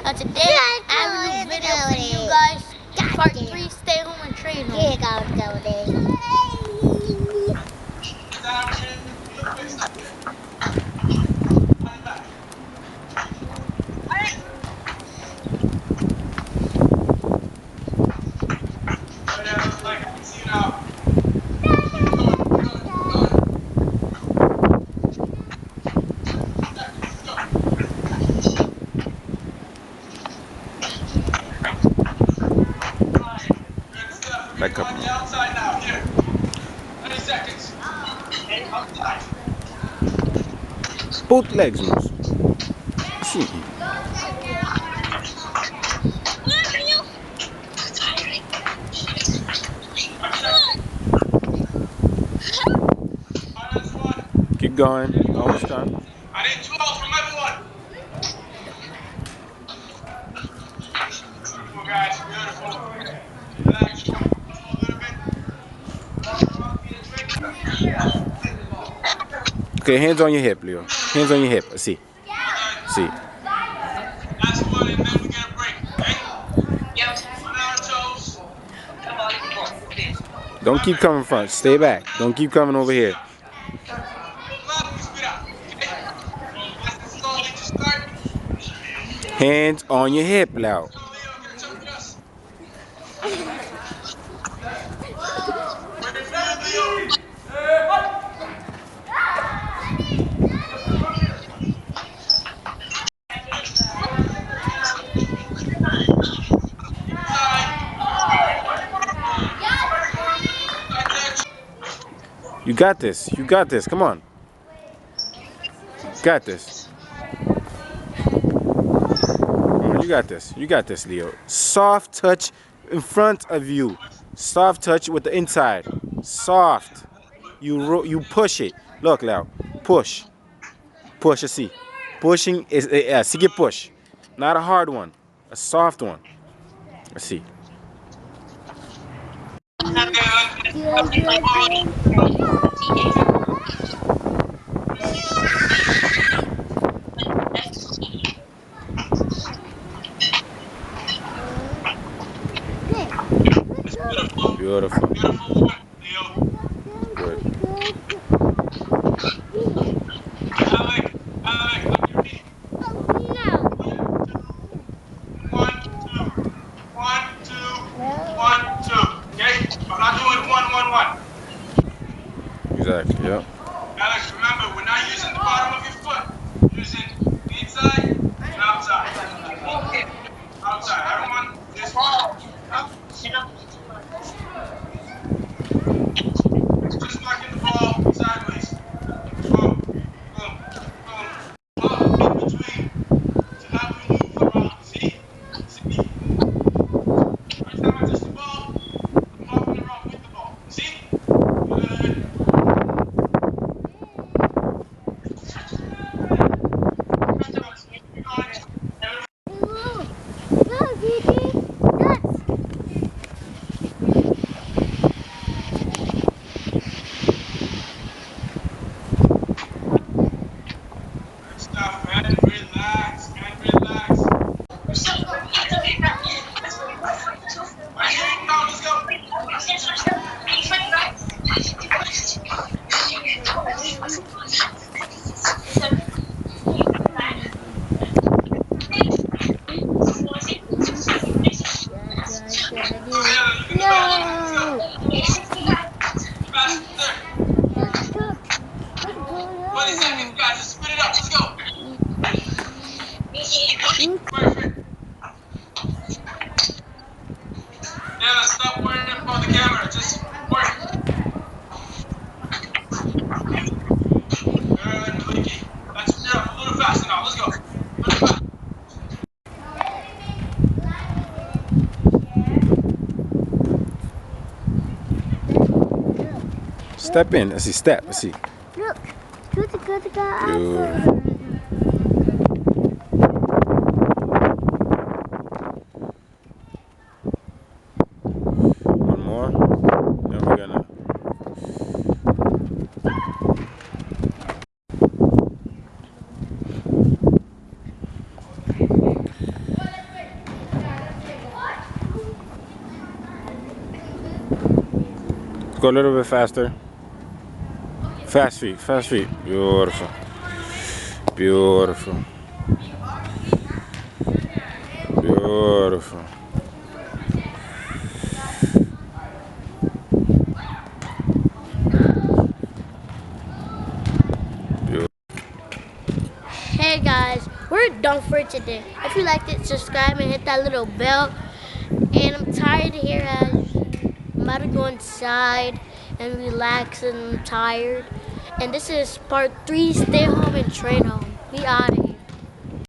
Today I have a new video for you guys. Part 3, stay home and train home. Here goes Back up. On the outside now, here. 30 seconds. Outside. Both legs loose. See. Keep going. Almost done. I need 12 from everyone. Beautiful, guys. Beautiful. Relax. A little bit. Okay, hands on your hip, Leo. Hands on your hip. See. See. Last one, and then we get a break, okay? Yep. On our toes. Come on. Don't keep coming front. Stay back. Don't keep coming over here. Hands on your hip, Leo. You got this. You got this. Come on. Got this. You got this. You got this, Leo. Soft touch in front of you. Soft touch with the inside. Soft. You push it. Look, Leo. Push. Push. See. Pushing is see get push. Not a hard one. A soft one. Let's see. Beautiful. Good. Exactly, yeah. Alex, remember, we're not using the bottom of your foot. We're using the inside and outside. Outside. I don't want this one. Just knocking the ball sideways. Boom, boom, boom. Ball in between. So now we move around. See? See? Every time I touch the ball, I'm walking around with the ball. See? Good. Perfect. Now stop worrying about the camera. Just work. Good, clicky. That's a little faster now. Let's go. Step in. Let's see. Step. Let's see. Look. Good. One more. Then we're gonna. Go a little bit faster. Fast feet, fast feet. Beautiful. Beautiful. Beautiful. Hey guys, we're done for today. If you liked it, subscribe and hit that little bell. And I'm tired here as I'm about to go inside and relax and I'm tired. And this is part 3, stay home and train home. We out of here.